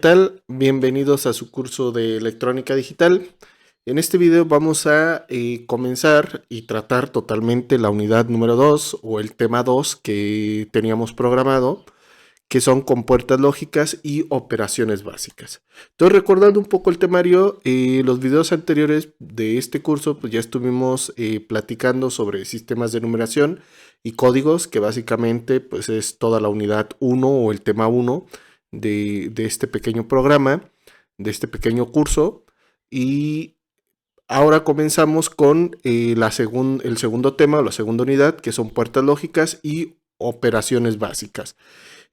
Tal? Bienvenidos a su curso de electrónica digital. En este video vamos a comenzar y tratar totalmente la unidad número 2 o el tema 2 que teníamos programado, que son compuertas lógicas y operaciones básicas. Entonces, recordando un poco el temario, los videos anteriores de este curso, pues ya estuvimos platicando sobre sistemas de numeración y códigos, que básicamente pues es toda la unidad 1 o el tema 1 de este pequeño programa, de este pequeño curso. Y ahora comenzamos con el segundo tema o la segunda unidad, que son puertas lógicas y operaciones básicas.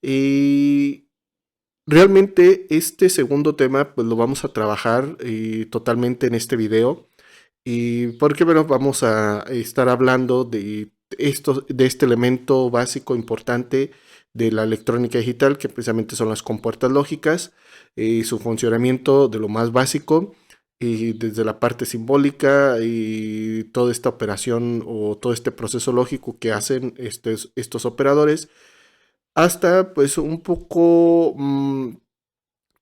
Y realmente este segundo tema pues lo vamos a trabajar totalmente en este video. Y porque bueno, vamos a estar hablando de este elemento básico importante de la electrónica digital, que precisamente son las compuertas lógicas, su funcionamiento de lo más básico, y desde la parte simbólica y toda esta operación o todo este proceso lógico que hacen estos operadores, hasta pues un poco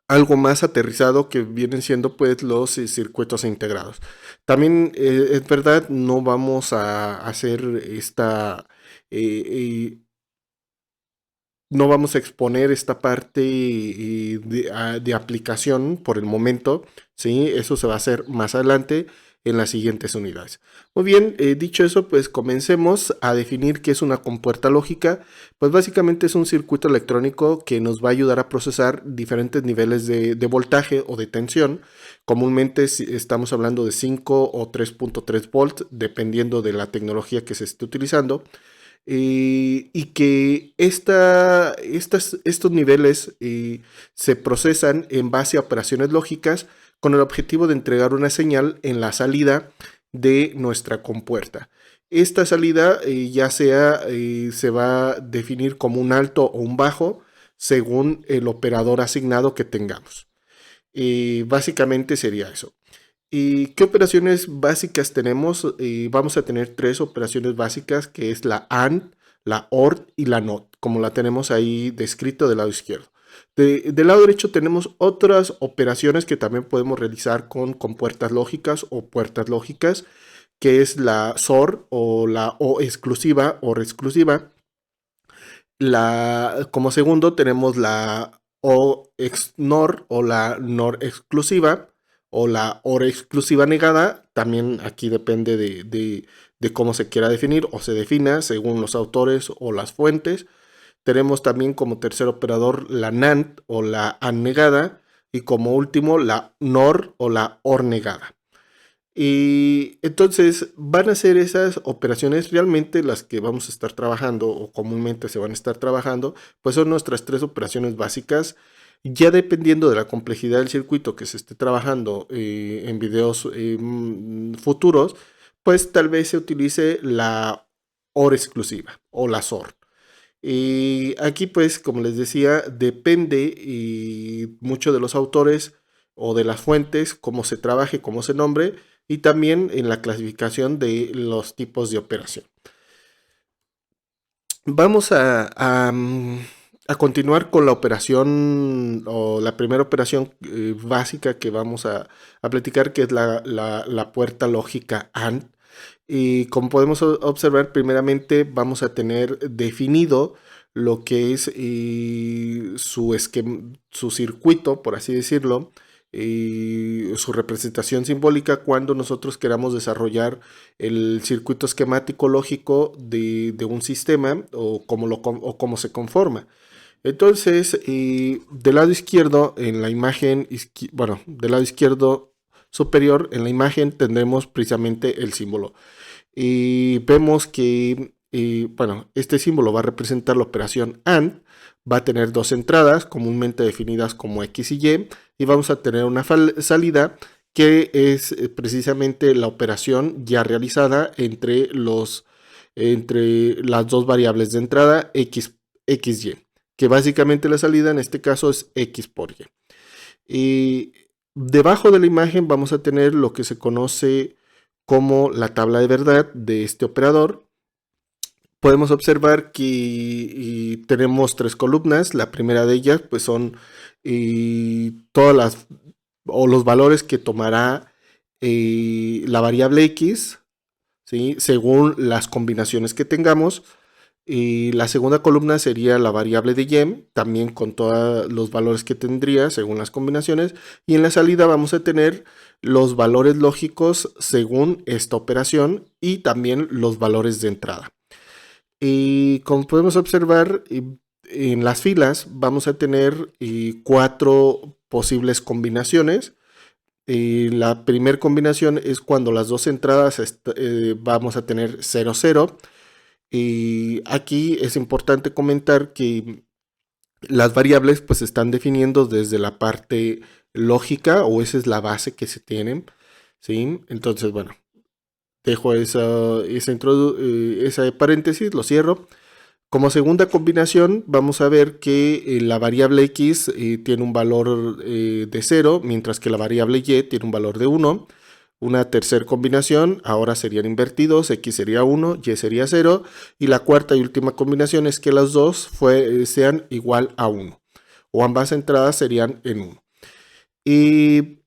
algo más aterrizado que vienen siendo pues los circuitos integrados. También es verdad, no vamos a hacer eh, no vamos a exponer esta parte de aplicación por el momento, ¿sí? Eso se va a hacer más adelante en las siguientes unidades. Muy bien, dicho eso, pues comencemos a definir qué es una compuerta lógica. Pues básicamente es un circuito electrónico que nos va a ayudar a procesar diferentes niveles de voltaje o de tensión. Comúnmente estamos hablando de 5 o 3.3 volts, dependiendo de la tecnología que se esté utilizando. Y que estos niveles se procesan en base a operaciones lógicas con el objetivo de entregar una señal en la salida de nuestra compuerta. Esta salida ya sea se va a definir como un alto o un bajo según el operador asignado que tengamos. Básicamente sería eso. ¿Y qué operaciones básicas tenemos? Vamos a tener tres operaciones básicas, que es la AND, la OR y la NOT, como la tenemos ahí descrito del lado izquierdo. Del lado derecho tenemos otras operaciones que también podemos realizar con puertas lógicas o puertas lógicas, que es la SOR o la O exclusiva o exclusiva. Como segundo tenemos la O XNOR o la NOR exclusiva o la OR exclusiva negada. También aquí depende de cómo se quiera definir o se defina según los autores o las fuentes. Tenemos también como tercer operador la NAND o la AND negada y como último la NOR o la OR negada. Y entonces van a ser esas operaciones realmente las que vamos a estar trabajando o comúnmente se van a estar trabajando, pues son nuestras tres operaciones básicas. Ya dependiendo de la complejidad del circuito que se esté trabajando en videos futuros, pues tal vez se utilice la OR exclusiva o la SOR. Y aquí pues, como les decía, depende mucho de los autores o de las fuentes, cómo se trabaje, cómo se nombre, y también en la clasificación de los tipos de operación. Vamos a continuar con la operación o la primera operación básica que vamos a platicar, que es la puerta lógica AND. Y como podemos observar, primeramente vamos a tener definido lo que es su circuito, por así decirlo, y su representación simbólica cuando nosotros queramos desarrollar el circuito esquemático lógico de un sistema o cómo se conforma. Entonces, del lado izquierdo, en la imagen, bueno, del lado izquierdo superior, en la imagen tendremos precisamente el símbolo. Y vemos que, bueno, este símbolo va a representar la operación AND, va a tener dos entradas comúnmente definidas como X y Y, y vamos a tener una salida que es precisamente la operación ya realizada entre las dos variables de entrada XY, que básicamente la salida en este caso es X por Y. Y debajo de la imagen vamos a tener lo que se conoce como la tabla de verdad de este operador. Podemos observar que tenemos tres columnas. La primera de ellas pues son todas las o los valores que tomará la variable X, ¿sí? Según las combinaciones que tengamos. Y la segunda columna sería la variable de y, también con todos los valores que tendría según las combinaciones. Y en la salida vamos a tener los valores lógicos según esta operación y también los valores de entrada. Y como podemos observar, en las filas vamos a tener 4 posibles combinaciones. La primera combinación es cuando las dos entradas vamos a tener 0, 0. Y aquí es importante comentar que las variables pues se están definiendo desde la parte lógica, o esa es la base que se tienen, ¿sí? Entonces, bueno, dejo esa paréntesis, lo cierro. Como segunda combinación vamos a ver que la variable x tiene un valor de 0, mientras que la variable y tiene un valor de 1. Una tercera combinación, ahora serían invertidos, x sería 1, y sería 0. Y la cuarta y última combinación es que las dos sean igual a 1, o ambas entradas serían en 1. Y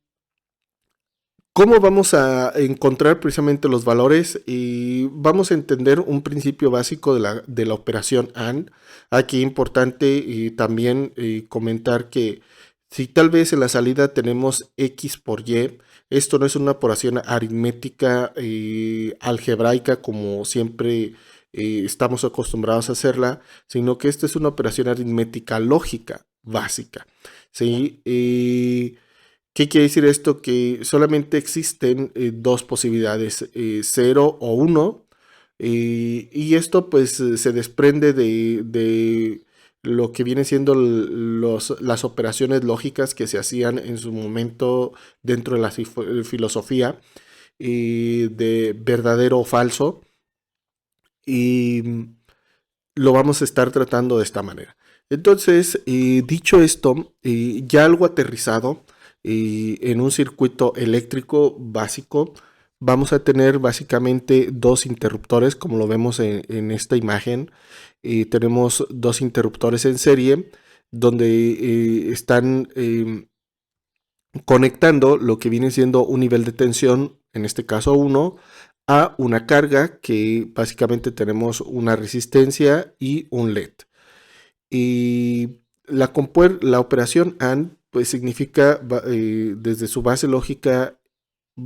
¿cómo vamos a encontrar precisamente los valores? Y vamos a entender un principio básico de la operación AND. Aquí importante también comentar que si tal vez en la salida tenemos X por Y, esto no es una operación aritmética algebraica como siempre estamos acostumbrados a hacerla, sino que esta es una operación aritmética lógica básica, ¿sí? ¿Qué quiere decir esto? Que solamente existen dos posibilidades, 0 o 1, y esto pues se desprende de lo que viene siendo las operaciones lógicas que se hacían en su momento dentro de la filosofía de verdadero o falso, y lo vamos a estar tratando de esta manera. Entonces, dicho esto, ya algo aterrizado, en un circuito eléctrico básico, vamos a tener básicamente dos interruptores, como lo vemos en esta imagen. Tenemos dos interruptores en serie, donde están conectando lo que viene siendo un nivel de tensión, en este caso 1, a una carga, que básicamente tenemos una resistencia y un LED. Y la operación AND pues significa, desde su base lógica,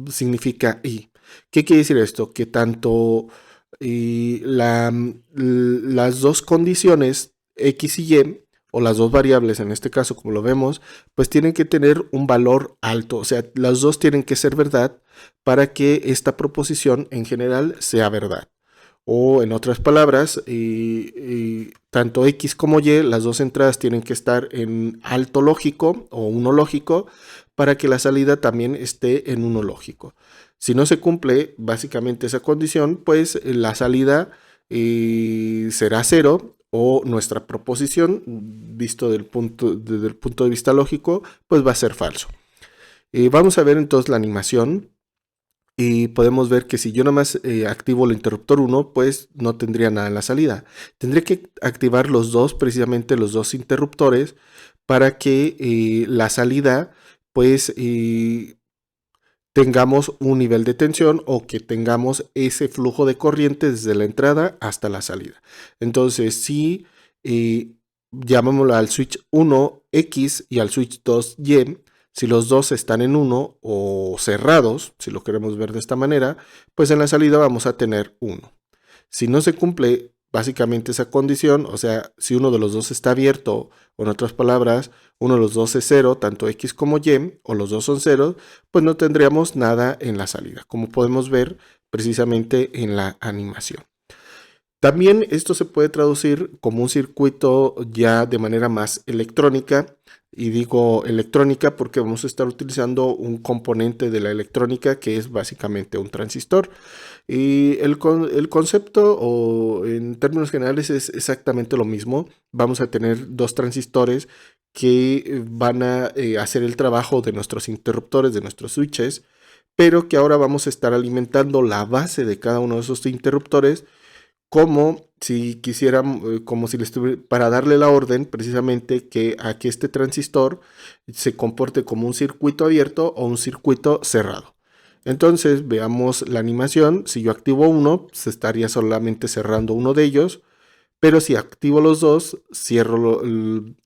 significa y. ¿Qué quiere decir esto? Que tanto las dos condiciones X y Y, o las dos variables en este caso como lo vemos, pues tienen que tener un valor alto, o sea, las dos tienen que ser verdad para que esta proposición en general sea verdad. O en otras palabras, tanto X como Y, las dos entradas tienen que estar en alto lógico o uno lógico para que la salida también esté en uno lógico. Si no se cumple básicamente esa condición, pues la salida será 0, o nuestra proposición, visto desde el punto de vista lógico, pues va a ser falso. Vamos a ver entonces la animación. Y podemos ver que si yo nada más activo el interruptor 1, pues no tendría nada en la salida. Tendré que activar los dos, precisamente los dos interruptores, para que la salida pues tengamos un nivel de tensión, o que tengamos ese flujo de corriente desde la entrada hasta la salida. Entonces, si llamémoslo al switch 1 X y al switch 2 Y, si los dos están en 1 o cerrados, si lo queremos ver de esta manera, pues en la salida vamos a tener 1. Si no se cumple básicamente esa condición, o sea, si uno de los dos está abierto, o en otras palabras, uno de los dos es 0, tanto X como Y, o los dos son 0, pues no tendríamos nada en la salida, como podemos ver precisamente en la animación. También esto se puede traducir como un circuito ya de manera más electrónica, y digo electrónica porque vamos a estar utilizando un componente de la electrónica que es básicamente un transistor. Y el concepto, o en términos generales, es exactamente lo mismo. Vamos a tener dos transistores que van a hacer el trabajo de nuestros interruptores, de nuestros switches, pero que ahora vamos a estar alimentando la base de cada uno de esos interruptores como si quisiera, como si le estuviera, para darle la orden precisamente que a que este transistor se comporte como un circuito abierto o un circuito cerrado. Entonces veamos la animación. Si yo activo uno, se estaría solamente cerrando uno de ellos, pero si activo los dos, cierro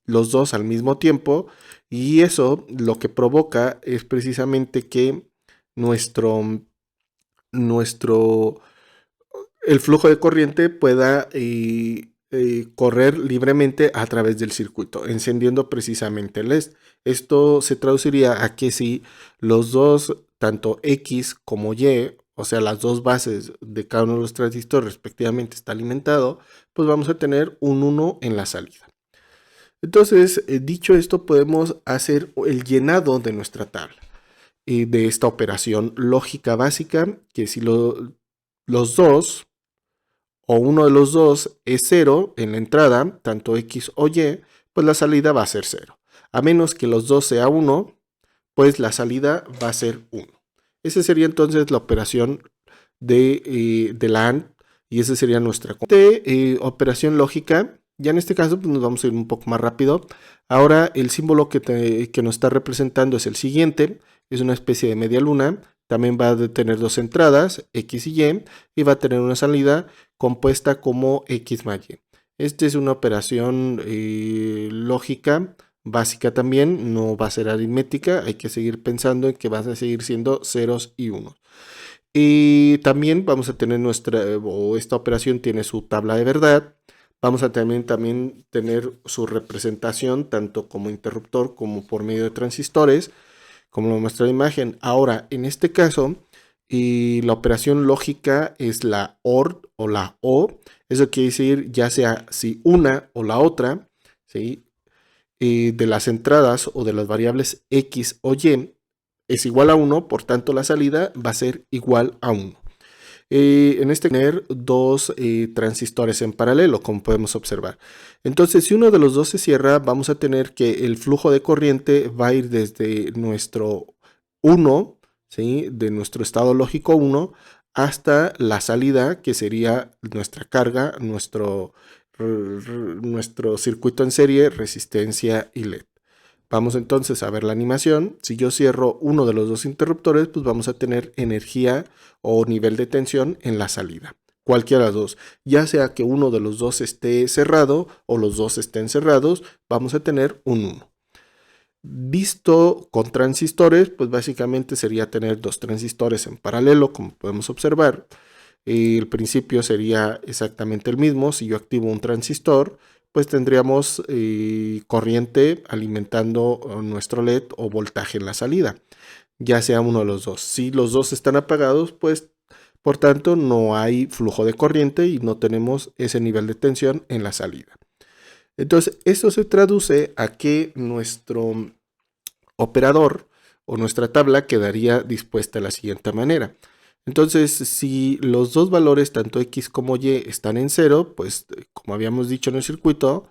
los dos al mismo tiempo, y eso lo que provoca es precisamente que nuestro, nuestro el flujo de corriente pueda correr libremente a través del circuito, encendiendo precisamente el LED. Esto se traduciría a que si los dos, tanto X como Y, o sea, las dos bases de cada uno de los transistores respectivamente está alimentado, pues vamos a tener un 1 en la salida. Entonces, dicho esto, podemos hacer el llenado de nuestra tabla de esta operación lógica básica, que si los dos o uno de los dos es 0 en la entrada, tanto X o Y, pues la salida va a ser 0. A menos que los dos sea 1, pues la salida va a ser 1. Esa sería entonces la operación de la AND, y esa sería nuestra operación lógica. Ya en este caso pues nos vamos a ir un poco más rápido. Ahora el símbolo que nos está representando es el siguiente, es una especie de media luna. También va a tener dos entradas, X y va a tener una salida compuesta como X más Y. Esta es una operación lógica básica también, no va a ser aritmética, hay que seguir pensando en que van a seguir siendo ceros y unos. Y también vamos a tener esta operación tiene su tabla de verdad. Vamos a también tener su representación tanto como interruptor como por medio de transistores, como lo muestra la imagen. Ahora, en este caso, la operación lógica es la OR o la O. Eso quiere decir ya sea si una o la otra, ¿sí? De las entradas o de las variables X o Y es igual a 1, por tanto la salida va a ser igual a 1. En este tener dos transistores en paralelo, como podemos observar. Entonces, si uno de los dos se cierra, vamos a tener que el flujo de corriente va a ir desde nuestro 1, ¿sí? De nuestro estado lógico 1, hasta la salida, que sería nuestra carga, nuestro circuito en serie, resistencia y LED. Vamos entonces a ver la animación. Si yo cierro uno de los dos interruptores, pues vamos a tener energía o nivel de tensión en la salida. Cualquiera de las dos. Ya sea que uno de los dos esté cerrado o los dos estén cerrados, vamos a tener un 1. Visto con transistores, pues básicamente sería tener dos transistores en paralelo, como podemos observar. El principio sería exactamente el mismo. Si yo activo un transistor, pues tendríamos corriente alimentando nuestro LED o voltaje en la salida, ya sea uno de los dos. Si los dos están apagados, pues por tanto no hay flujo de corriente y no tenemos ese nivel de tensión en la salida. Entonces, esto se traduce a que nuestro operador o nuestra tabla quedaría dispuesta de la siguiente manera. Entonces, si los dos valores, tanto X como Y, están en 0, pues como habíamos dicho en el circuito,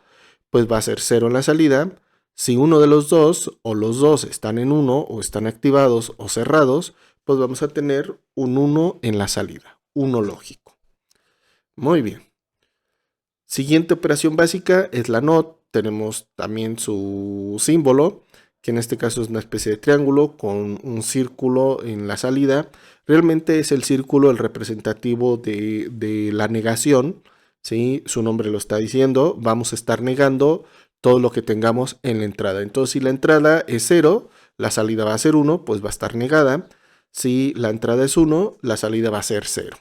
pues va a ser 0 en la salida. Si uno de los dos o los dos están en 1 o están activados o cerrados, pues vamos a tener un 1 en la salida, 1 lógico. Muy bien. Siguiente operación básica es la NOT. Tenemos también su símbolo, que en este caso es una especie de triángulo con un círculo en la salida. Realmente es el círculo el representativo de la negación, ¿sí? Su nombre lo está diciendo. Vamos a estar negando todo lo que tengamos en la entrada. Entonces, si la entrada es 0, la salida va a ser 1, pues va a estar negada. Si la entrada es 1, la salida va a ser 0.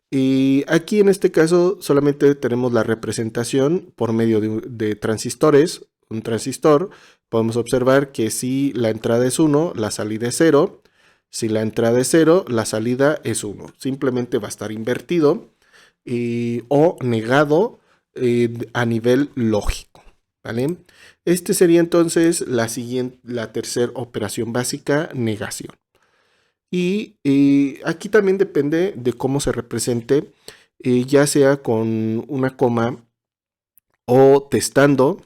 Y aquí en este caso solamente tenemos la representación por medio de transistores. Un transistor, podemos observar que si la entrada es 1, la salida es 0. Si la entrada es 0, la salida es 1. Simplemente va a estar invertido o negado a nivel lógico, ¿vale? Este sería entonces la tercera operación básica, negación. Y aquí también depende de cómo se represente, ya sea con una coma o testando,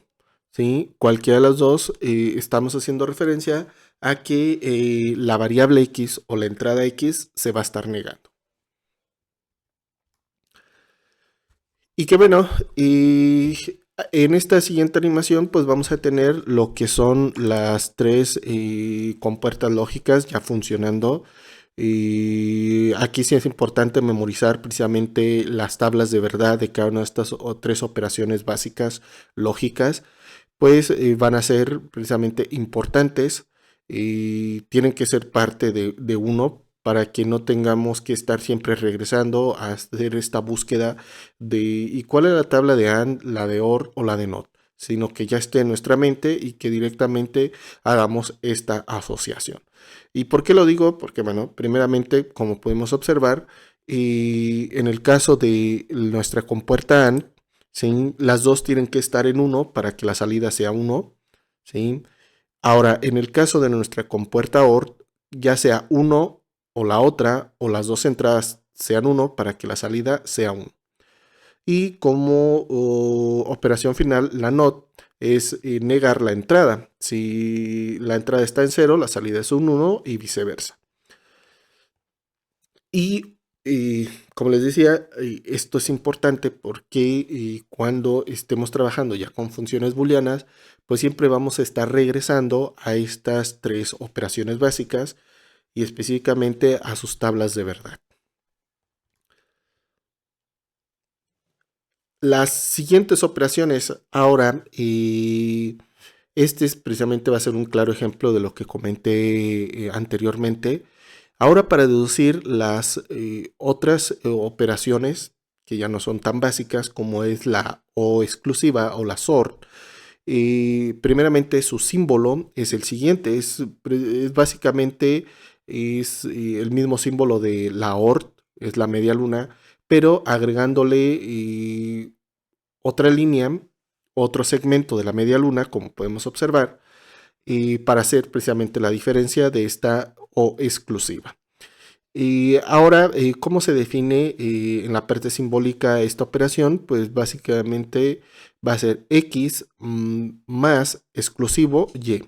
¿sí? Cualquiera de las dos, estamos haciendo referencia a que la variable X o la entrada X se va a estar negando. Y que bueno, y en esta siguiente animación pues vamos a tener lo que son las tres compuertas lógicas ya funcionando. Y aquí sí es importante memorizar precisamente las tablas de verdad de cada una de estas tres operaciones básicas lógicas, pues van a ser precisamente importantes y tienen que ser parte de uno para que no tengamos que estar siempre regresando a hacer esta búsqueda de ¿y cuál es la tabla de AND, la de OR o la de NOT? Sino que ya esté en nuestra mente y que directamente hagamos esta asociación. ¿Y por qué lo digo? Porque, bueno, primeramente, como podemos observar, y en el caso de nuestra compuerta AND, ¿sí? Las dos tienen que estar en uno para que la salida sea uno, ¿sí? Ahora, en el caso de nuestra compuerta OR, ya sea uno o la otra, o las dos entradas sean uno para que la salida sea uno. Y como operación final, la NOT es negar la entrada. Si la entrada está en cero, la salida es un 1 y viceversa. Y como les decía, esto es importante porque cuando estemos trabajando ya con funciones booleanas, pues siempre vamos a estar regresando a estas tres operaciones básicas y específicamente a sus tablas de verdad. Las siguientes operaciones ahora, y este es precisamente va a ser un claro ejemplo de lo que comenté anteriormente. Ahora para deducir las otras operaciones que ya no son tan básicas como es la O exclusiva o la SOR, primeramente su símbolo es el siguiente, es básicamente el mismo símbolo de la OR, es la media luna, pero agregándole otra línea, otro segmento de la media luna, como podemos observar, para hacer precisamente la diferencia de esta O exclusiva. Y ahora, ¿cómo se define en la parte simbólica esta operación? Pues básicamente va a ser X más exclusivo Y.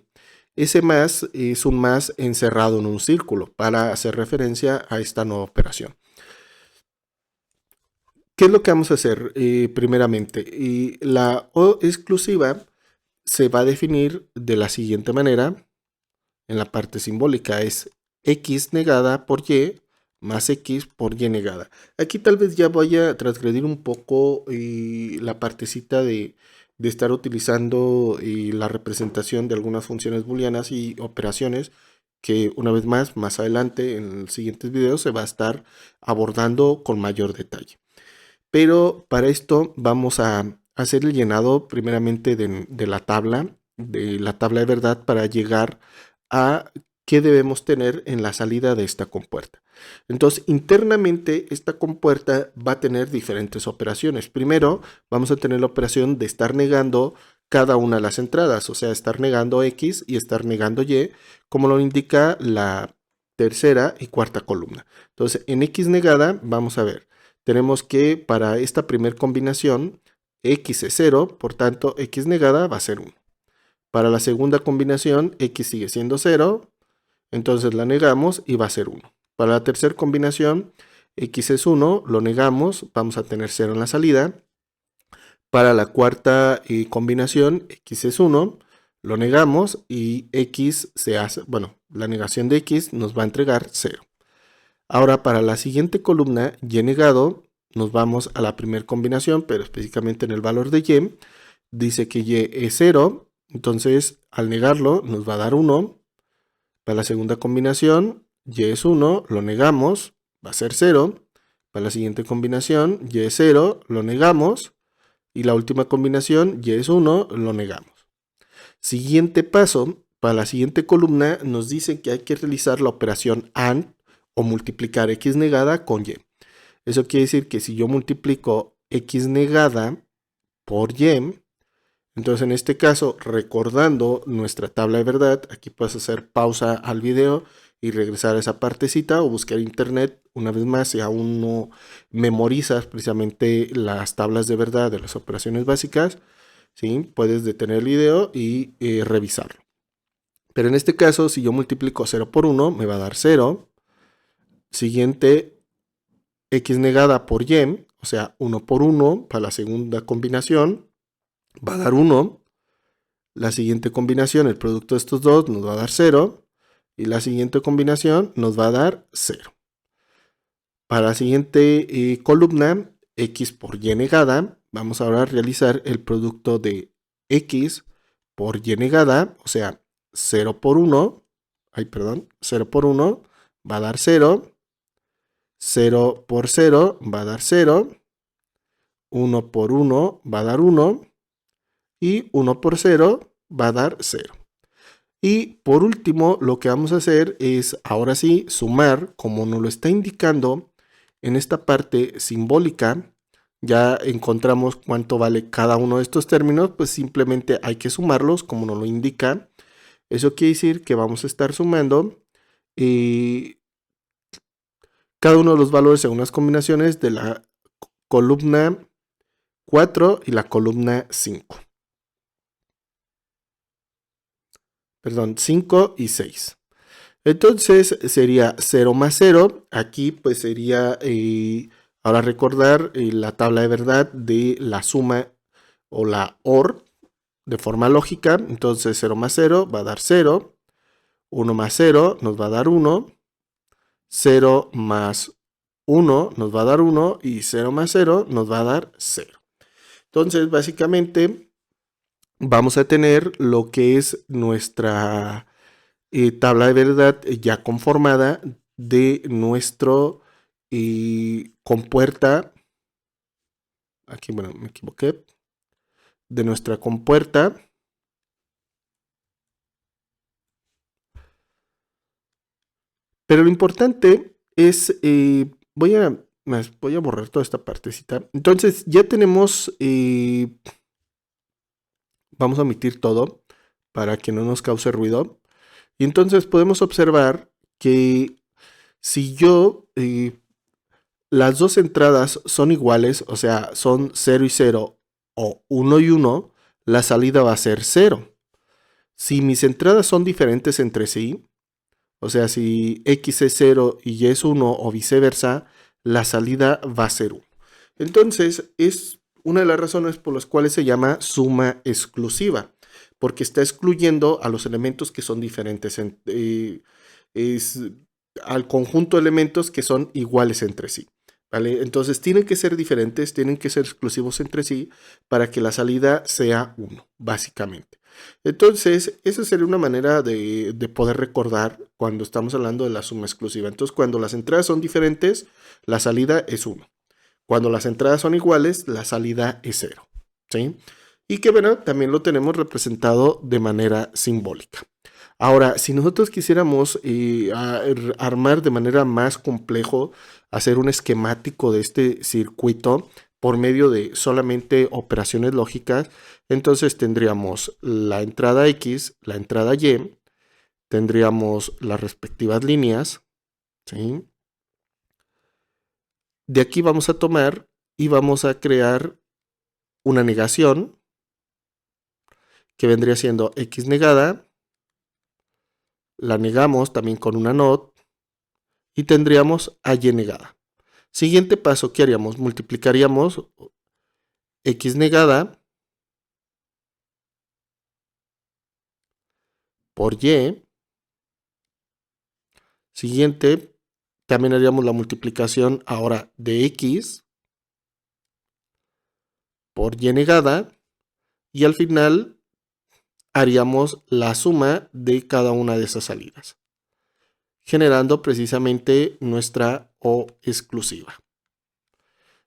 Ese más es un más encerrado en un círculo para hacer referencia a esta nueva operación. ¿Qué es lo que vamos a hacer primeramente? La O exclusiva se va a definir de la siguiente manera. En la parte simbólica es X negada por Y más X por Y negada. Aquí tal vez ya voy a transgredir un poco la partecita de estar utilizando la representación de algunas funciones booleanas y operaciones que una vez más adelante en los siguientes videos se va a estar abordando con mayor detalle. Pero para esto vamos a hacer el llenado primeramente de la tabla de verdad para llegar a qué debemos tener en la salida de esta compuerta. Entonces, internamente esta compuerta va a tener diferentes operaciones. Primero, vamos a tener la operación de estar negando cada una de las entradas, o sea, estar negando X y estar negando Y, como lo indica la tercera y cuarta columna. Entonces, en X negada, vamos a ver, tenemos que para esta primera combinación, X es 0, por tanto, X negada va a ser 1. Para la segunda combinación, X sigue siendo 0, entonces la negamos y va a ser 1. Para la tercera combinación, X es 1, lo negamos, vamos a tener 0 en la salida. Para la cuarta combinación, X es 1, lo negamos y X se hace, bueno, la negación de X nos va a entregar 0. Ahora para la siguiente columna, Y negado, nos vamos a la primera combinación, pero específicamente en el valor de Y. Dice que Y es 0, entonces al negarlo nos va a dar 1. Para la segunda combinación, Y es 1, lo negamos, va a ser 0. Para la siguiente combinación, Y es 0, lo negamos. Y la última combinación, Y es 1, lo negamos. Siguiente paso, para la siguiente columna nos dice que hay que realizar la operación AND o multiplicar X negada con Y. Eso quiere decir que si yo multiplico X negada por Y, entonces en este caso, recordando nuestra tabla de verdad, aquí puedes hacer pausa al video y regresar a esa partecita o buscar internet una vez más si aún no memorizas precisamente las tablas de verdad de las operaciones básicas, ¿sí? Puedes detener el video y revisarlo. Pero en este caso, si yo multiplico 0 por 1, me va a dar 0. Siguiente, X negada por Y, o sea, 1 por 1 para la segunda combinación va a dar 1. La siguiente combinación, el producto de estos dos, nos va a dar 0. Y la siguiente combinación nos va a dar 0. Para la siguiente columna, x por y negada, vamos ahora a realizar el producto de x por y negada, o sea, 0 por 1, 0 por 1 va a dar 0, 0 por 0 va a dar 0, 1 por 1 va a dar 1 y 1 por 0 va a dar 0. Y por último, lo que vamos a hacer es, ahora sí, sumar, como nos lo está indicando en esta parte simbólica. Ya encontramos cuánto vale cada uno de estos términos, pues simplemente hay que sumarlos, como nos lo indica. Eso quiere decir que vamos a estar sumando cada uno de los valores según las combinaciones de la columna 4 y la columna 5. Perdón, 5 y 6. Entonces sería 0 más 0. Aquí pues sería, ahora recordar la tabla de verdad de la suma o la OR de forma lógica. Entonces 0 más 0 va a dar 0. 1 más 0 nos va a dar 1. 0 más 1 nos va a dar 1 y 0 más 0 nos va a dar 0. Entonces básicamente vamos a tener lo que es nuestra tabla de verdad ya conformada de nuestro compuerta. Aquí, bueno, me equivoqué. De nuestra compuerta. Pero lo importante es, voy a borrar toda esta partecita. Entonces ya tenemos, vamos a omitir todo para que no nos cause ruido. Y entonces podemos observar que si yo, las dos entradas son iguales, o sea, son 0 y 0 o 1 y 1, la salida va a ser 0. Si mis entradas son diferentes entre sí, o sea, si x es 0 y y es 1 o viceversa, la salida va a ser 1. Entonces, es una de las razones por las cuales se llama suma exclusiva, porque está excluyendo a los elementos que son diferentes, es al conjunto de elementos que son iguales entre sí. ¿Vale? Entonces tienen que ser diferentes, tienen que ser exclusivos entre sí para que la salida sea 1, básicamente. Entonces, esa sería una manera de poder recordar cuando estamos hablando de la suma exclusiva. Entonces, cuando las entradas son diferentes, la salida es 1. Cuando las entradas son iguales, la salida es 0. ¿Sí? Y que bueno, también lo tenemos representado de manera simbólica. Ahora, si nosotros quisiéramos armar de manera más complejo, hacer un esquemático de este circuito por medio de solamente operaciones lógicas, entonces tendríamos la entrada X, la entrada Y, tendríamos las respectivas líneas, ¿sí? De aquí vamos a tomar y vamos a crear una negación que vendría siendo X negada, la negamos también con una NOT y tendríamos a Y negada. Siguiente paso, ¿qué haríamos? Multiplicaríamos X negada por Y. Siguiente, también haríamos la multiplicación ahora de X por Y negada. Y al final haríamos la suma de cada una de esas salidas, generando precisamente nuestra O exclusiva.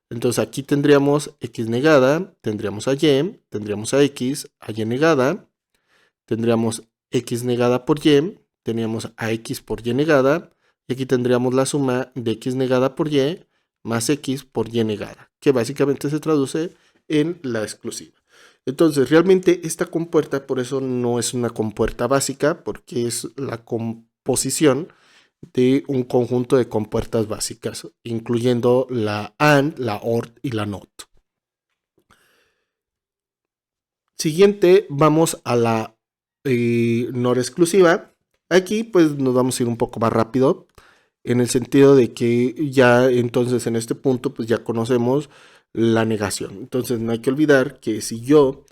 Entonces aquí tendríamos X negada, tendríamos a Y, tendríamos a X, a Y negada, tendríamos X negada por Y, tendríamos a X por Y negada, y aquí tendríamos la suma de X negada por Y más X por Y negada, que básicamente se traduce en la exclusiva. Entonces, realmente esta compuerta, por eso no es una compuerta básica, porque es la composición de un conjunto de compuertas básicas, incluyendo la AND, la OR y la NOT. Siguiente, vamos a la NOR exclusiva. Aquí pues nos vamos a ir un poco más rápido. en el sentido de que ya entonces en este punto pues ya conocemos la negación. Entonces no hay que olvidar que si yo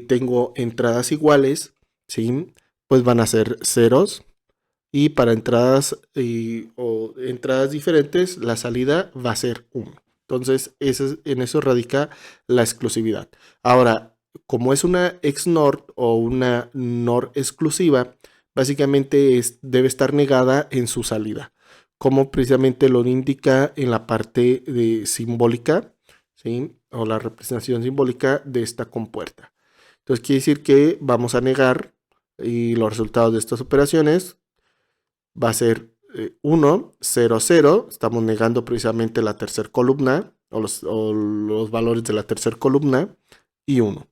tengo entradas iguales, ¿sí? Pues van a ser ceros, y para entradas o entradas diferentes la salida va a ser 1. Entonces en eso radica la exclusividad. Ahora, como es una XNOR o una NOR exclusiva, básicamente debe estar negada en su salida, como precisamente lo indica en la parte simbólica, ¿sí? O la representación simbólica de esta compuerta. Entonces quiere decir que vamos a negar y los resultados de estas operaciones va a ser 1, 0, 0. Estamos negando precisamente la tercera columna o los valores de la tercera columna y 1.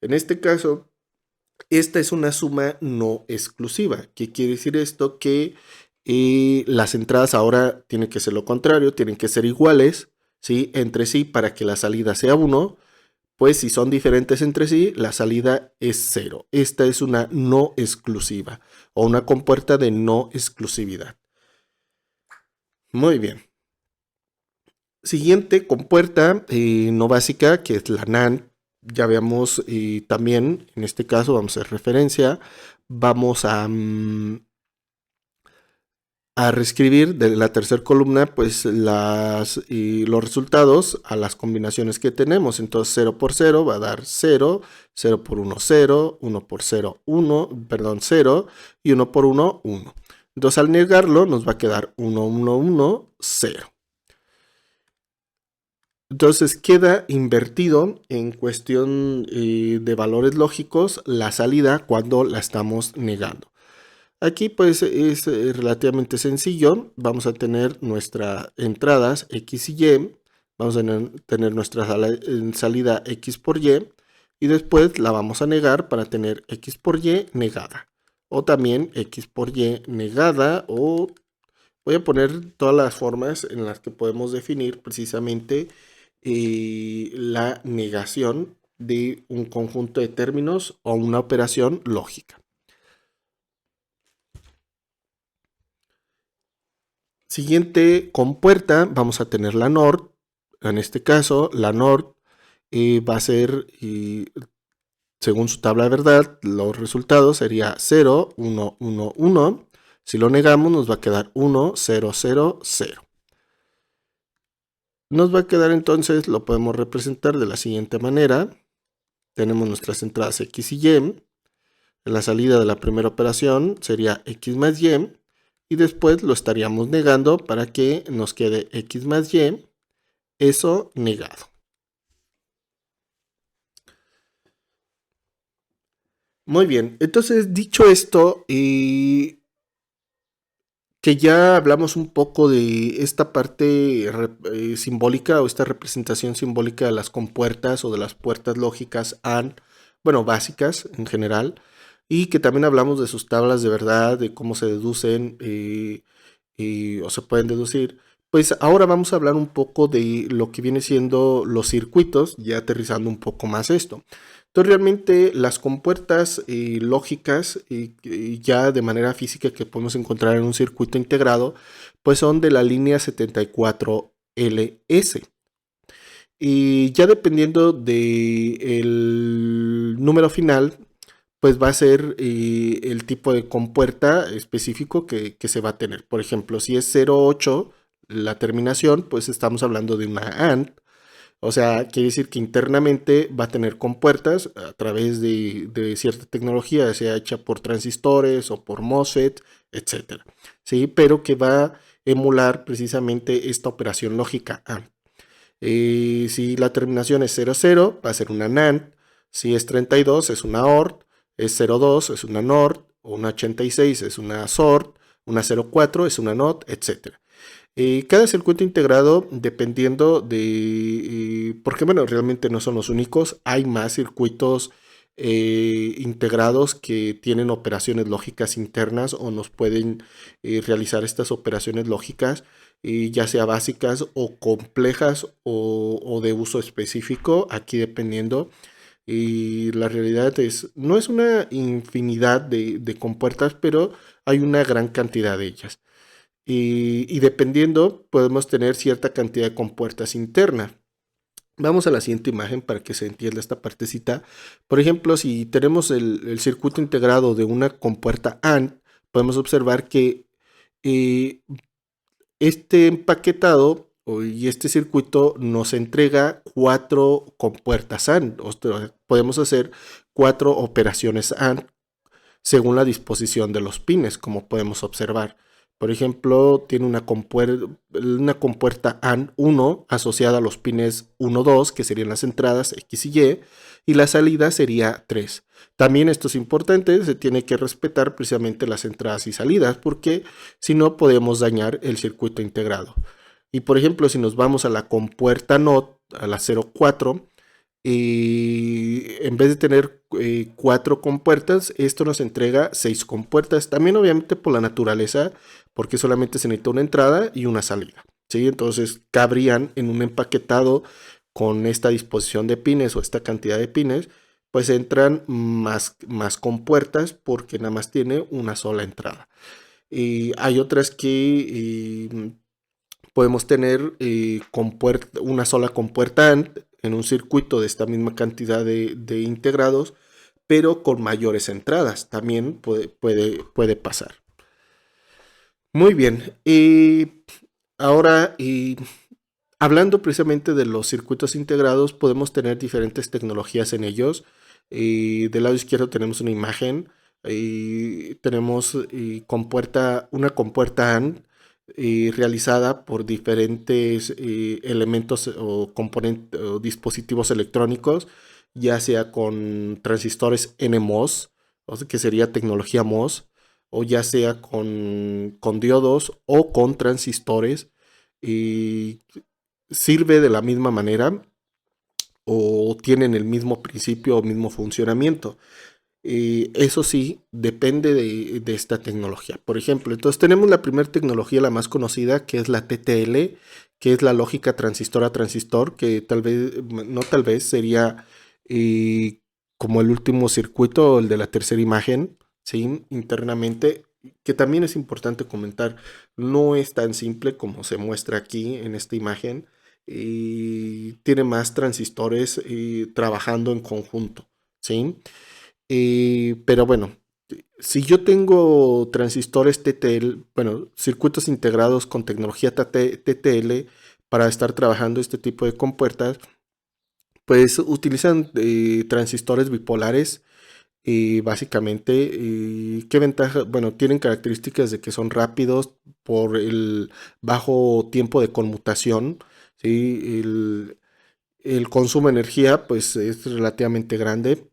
En este caso, esta es una suma no exclusiva. ¿Qué quiere decir esto? Que las entradas ahora tienen que ser lo contrario, tienen que ser iguales, ¿sí? Entre sí para que la salida sea 1. Pues si son diferentes entre sí, la salida es 0. Esta es una no exclusiva o una compuerta de no exclusividad. Muy bien. Siguiente compuerta no básica, que es la NAND. Ya veamos también, en este caso vamos a hacer referencia, vamos a reescribir de la tercera columna pues los resultados a las combinaciones que tenemos. Entonces 0 por 0 va a dar 0, 0 por 1 0, 1 por 0 1, perdón 0 y 1 por 1 1. Entonces al negarlo nos va a quedar 1 1 1 0. Entonces queda invertido en cuestión de valores lógicos la salida cuando la estamos negando. Aquí pues es relativamente sencillo. Vamos a tener nuestras entradas X y Y. Vamos a tener nuestra salida X por Y. Y después la vamos a negar para tener X por Y negada. O también X por Y negada. O voy a poner todas las formas en las que podemos definir precisamente la negación de un conjunto de términos o una operación lógica. Siguiente compuerta, vamos a tener la NOR. En este caso, la NOR va a ser, según su tabla de verdad, los resultados sería 0, 1, 1, 1. Si lo negamos, nos va a quedar 1, 0, 0, 0. Nos va a quedar entonces, lo podemos representar de la siguiente manera. Tenemos nuestras entradas X y Y. En la salida de la primera operación sería X más Y. Y después lo estaríamos negando para que nos quede X más Y. Eso negado. Muy bien. Entonces, dicho esto, que ya hablamos un poco de esta parte simbólica o esta representación simbólica de las compuertas o de las puertas lógicas AND, bueno, básicas en general, y que también hablamos de sus tablas de verdad, de cómo se deducen o se pueden deducir. Pues ahora vamos a hablar un poco de lo que viene siendo los circuitos, ya aterrizando un poco más esto. Entonces realmente las compuertas lógicas ya de manera física que podemos encontrar en un circuito integrado, pues son de la línea 74LS. Y ya dependiendo del número final, pues va a ser el tipo de compuerta específico que se va a tener. Por ejemplo, si es 08 la terminación, pues estamos hablando de una AND. O sea, quiere decir que internamente va a tener compuertas a través de cierta tecnología, sea hecha por transistores o por MOSFET, etc. ¿Sí? Pero que va a emular precisamente esta operación lógica AND. Si la terminación es 00, va a ser una NAND. Si es 32, es una OR. Es 02, es una NOR. Una 86 es una SOR. Una 04 es una NOT, etc. Cada circuito integrado, dependiendo de, porque bueno, realmente no son los únicos, hay más circuitos integrados que tienen operaciones lógicas internas o nos pueden realizar estas operaciones lógicas, ya sea básicas o complejas o de uso específico, aquí dependiendo. Y la realidad no es una infinidad de compuertas, pero hay una gran cantidad de ellas. y dependiendo podemos tener cierta cantidad de compuertas internas. Vamos a la siguiente imagen para que se entienda esta partecita. Por ejemplo, si tenemos el circuito integrado de una compuerta AND, podemos observar que eh, este empaquetado y este circuito nos entrega 4 compuertas AND. O sea, podemos hacer 4 operaciones AND según la disposición de los pines, como podemos observar. Por ejemplo, tiene una compuerta AND 1 asociada a los pines 1, 2, que serían las entradas X y la salida sería 3. También esto es importante, se tiene que respetar precisamente las entradas y salidas, porque si no podemos dañar el circuito integrado. Y por ejemplo, si nos vamos a la compuerta NOT, a la 04, y en vez de tener 4 compuertas, esto nos entrega 6 compuertas. También obviamente por la naturaleza, porque solamente se necesita una entrada y una salida, ¿sí? Entonces cabrían en un empaquetado con esta disposición de pines o esta cantidad de pines, pues entran más compuertas porque nada más tiene una sola entrada. Y hay otras que podemos tener una sola compuerta AND en un circuito de esta misma cantidad de integrados, pero con mayores entradas. También puede pasar. Muy bien. Ahora, hablando precisamente de los circuitos integrados, podemos tener diferentes tecnologías en ellos. Del lado izquierdo tenemos una imagen. Tenemos una compuerta AND realizada por diferentes elementos o componentes o dispositivos electrónicos, ya sea con transistores NMOS, o sea, que sería tecnología MOS, o ya sea con diodos o con transistores. Y sirve de la misma manera o tienen el mismo principio o mismo funcionamiento. Eso sí, depende de esta tecnología. Por ejemplo, entonces tenemos la primera tecnología, la más conocida, que es la TTL, que es la lógica transistor a transistor, que tal vez, no tal vez, sería como el último circuito, el de la tercera imagen, ¿sí? Internamente, que también es importante comentar, no es tan simple como se muestra aquí en esta imagen, y tiene más transistores trabajando en conjunto, ¿sí? Pero bueno, si yo tengo transistores TTL, bueno, circuitos integrados con tecnología TTL para estar trabajando este tipo de compuertas, pues utilizan transistores bipolares básicamente. ¿Qué ventaja? Bueno, tienen características de que son rápidos por el bajo tiempo de conmutación, ¿sí? El consumo de energía pues es relativamente grande.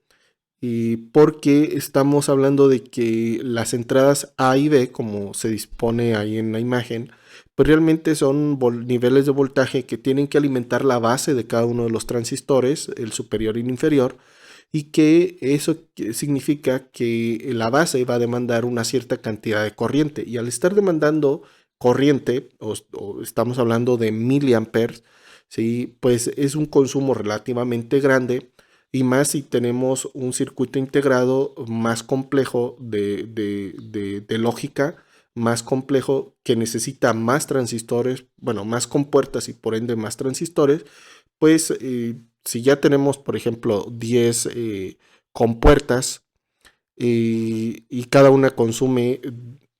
Y porque estamos hablando de que las entradas A y B, como se dispone ahí en la imagen, pues realmente son niveles de voltaje que tienen que alimentar la base de cada uno de los transistores, el superior y el inferior, y que eso significa que la base va a demandar una cierta cantidad de corriente. Y al estar demandando corriente, o estamos hablando de miliamperes, ¿sí? Pues es un consumo relativamente grande, y más si tenemos un circuito integrado más complejo de lógica, más complejo, que necesita más transistores, bueno, más compuertas y por ende más transistores. Pues si ya tenemos, por ejemplo, 10 compuertas y cada una consume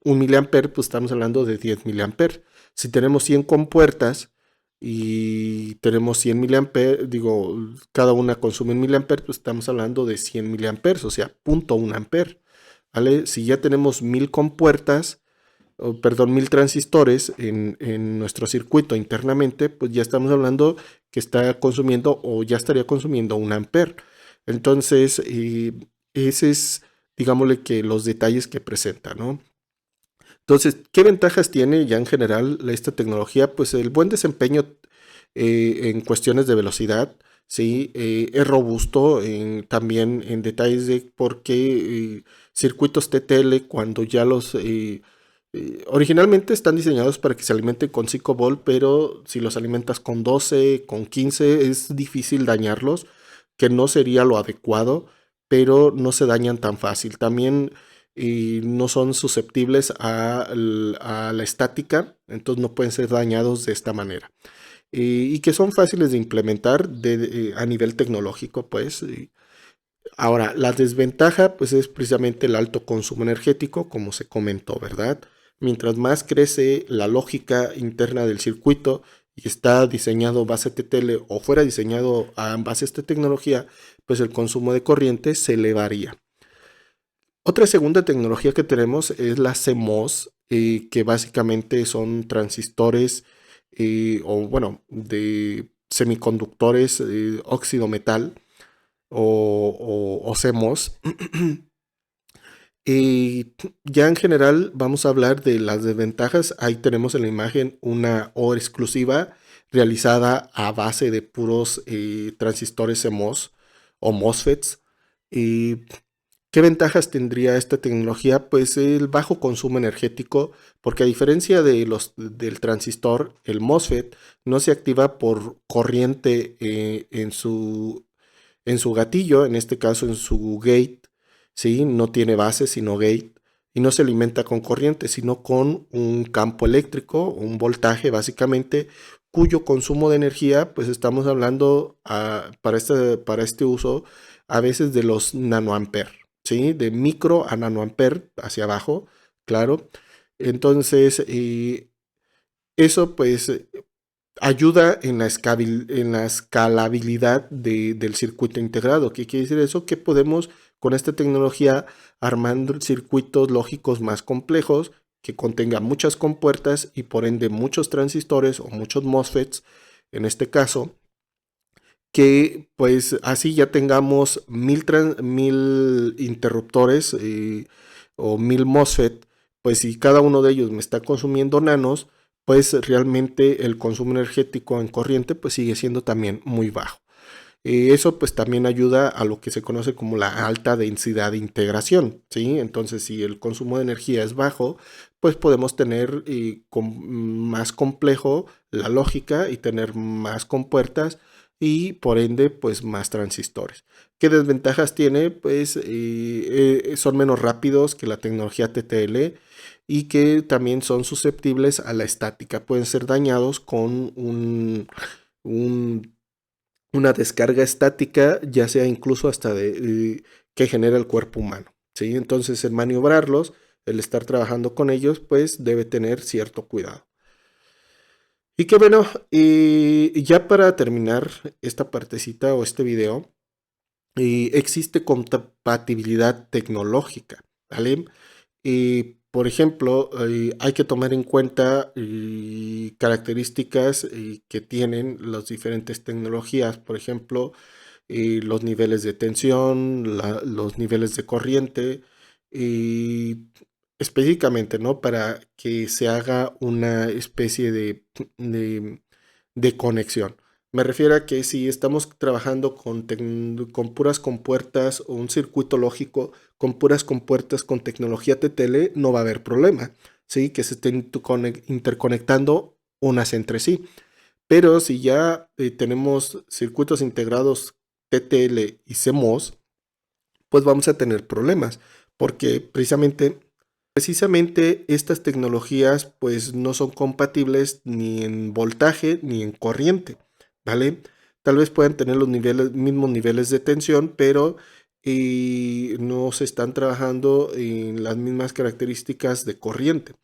1 miliamper, pues estamos hablando de 10 miliamperes. Si tenemos 100 compuertas y tenemos 100 miliamperes, digo, cada una consume 1 miliamper, pues estamos hablando de 100 miliamperes, o sea, 0.1 amper, ¿vale? Si ya tenemos 1000 compuertas, perdón, 1000 transistores en nuestro circuito internamente, pues ya estamos hablando que está consumiendo o ya estaría consumiendo 1 amper. Entonces, ese es, digámosle, que los detalles que presenta, ¿no? Entonces, ¿qué ventajas tiene ya en general esta tecnología? Pues el buen desempeño en cuestiones de velocidad, ¿sí? Es robusto también en detalles de por qué circuitos TTL, cuando ya originalmente están diseñados para que se alimenten con 5 volt, pero si los alimentas con 12, con 15, es difícil dañarlos, que no sería lo adecuado, pero no se dañan tan fácil. También y no son susceptibles a la estática, entonces no pueden ser dañados de esta manera. Y que son fáciles de implementar a nivel tecnológico, pues. Ahora, la desventaja, pues es precisamente el alto consumo energético, como se comentó, ¿verdad? Mientras más crece la lógica interna del circuito y está diseñado base TTL o fuera diseñado a base de esta tecnología, pues el consumo de corriente se elevaría. Otra segunda tecnología que tenemos es la CMOS, que básicamente son transistores o bueno, de semiconductores óxido metal o CMOS. Y ya en general vamos a hablar de las desventajas. Ahí tenemos en la imagen una O exclusiva realizada a base de puros transistores CMOS o MOSFETs. Y ¿qué ventajas tendría esta tecnología? Pues el bajo consumo energético, porque a diferencia del transistor, el MOSFET no se activa por corriente en su gatillo, en este caso en su gate, ¿sí? No tiene base, sino gate, y no se alimenta con corriente, sino con un campo eléctrico, un voltaje básicamente, cuyo consumo de energía, pues estamos hablando para este uso a veces de los nanoamper, ¿sí? De micro a nanoamper hacia abajo, claro. Entonces, eso pues ayuda en en la escalabilidad del circuito integrado. ¿Qué quiere decir eso? Que podemos con esta tecnología armar circuitos lógicos más complejos que contengan muchas compuertas y por ende muchos transistores o muchos MOSFETs en este caso, que pues así ya tengamos mil interruptores o 1000 MOSFET, pues si cada uno de ellos me está consumiendo nanos, pues realmente el consumo energético en corriente pues sigue siendo también muy bajo. Eso pues también ayuda a lo que se conoce como la alta densidad de integración, ¿sí? Entonces si el consumo de energía es bajo, pues podemos tener más complejo la lógica y tener más compuertas y por ende pues más transistores. ¿Qué desventajas tiene? Pues son menos rápidos que la tecnología TTL y que también son susceptibles a la estática. Pueden ser dañados con un una descarga estática, ya sea incluso hasta que genera el cuerpo humano, ¿sí? Entonces, el maniobrarlos, el estar trabajando con ellos, pues debe tener cierto cuidado. Y que bueno, ya para terminar esta partecita o este video, existe compatibilidad tecnológica, ¿vale? Por ejemplo, hay que tomar en cuenta características que tienen las diferentes tecnologías, por ejemplo, los niveles de tensión, los niveles de corriente, y específicamente, ¿no? Para que se haga una especie de, de conexión. Me refiero a que si estamos trabajando con puras compuertas o un circuito lógico con puras compuertas con tecnología TTL, no va a haber problema, ¿sí? Que se estén interconectando unas entre sí. Pero si ya tenemos circuitos integrados TTL y CMOS, pues vamos a tener problemas, porque precisamente estas tecnologías pues no son compatibles ni en voltaje ni en corriente, ¿vale? Tal vez puedan tener los mismos niveles de tensión, pero no se están trabajando en las mismas características de corriente.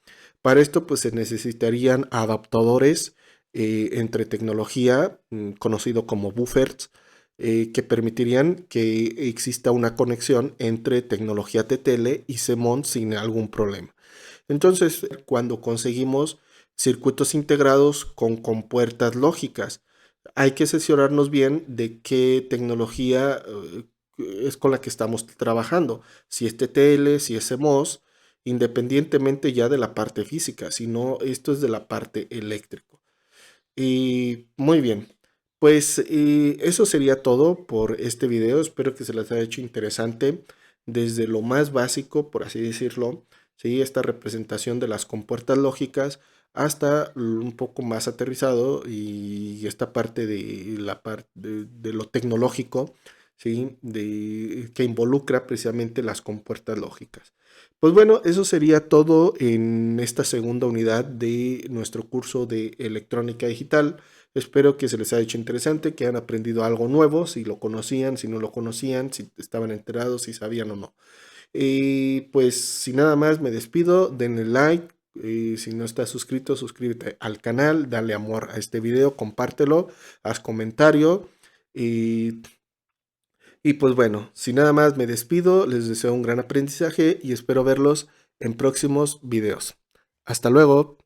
Para esto pues se necesitarían adaptadores entre tecnología, conocido como buffers, que permitirían que exista una conexión entre tecnología TTL y CMOS sin algún problema. Entonces, cuando conseguimos circuitos integrados con compuertas lógicas, hay que asesorarnos bien de qué tecnología es con la que estamos trabajando, si es TTL, si es CMOS, independientemente ya de la parte física, sino esto es de la parte eléctrica. Y muy bien, pues eso sería todo por este video. Espero que se les haya hecho interesante desde lo más básico, por así decirlo, ¿sí? Esta representación de las compuertas lógicas hasta un poco más aterrizado y esta parte de lo tecnológico, ¿sí? Que involucra precisamente las compuertas lógicas. Pues bueno, eso sería todo en esta segunda unidad de nuestro curso de electrónica digital. Espero que se les haya hecho interesante, que hayan aprendido algo nuevo, si lo conocían, si no lo conocían, si estaban enterados, si sabían o no. Y pues sin nada más me despido, denle like, si no estás suscrito, suscríbete al canal, dale amor a este video, compártelo, haz comentario y, y pues bueno, sin nada más me despido, les deseo un gran aprendizaje y espero verlos en próximos videos. Hasta luego.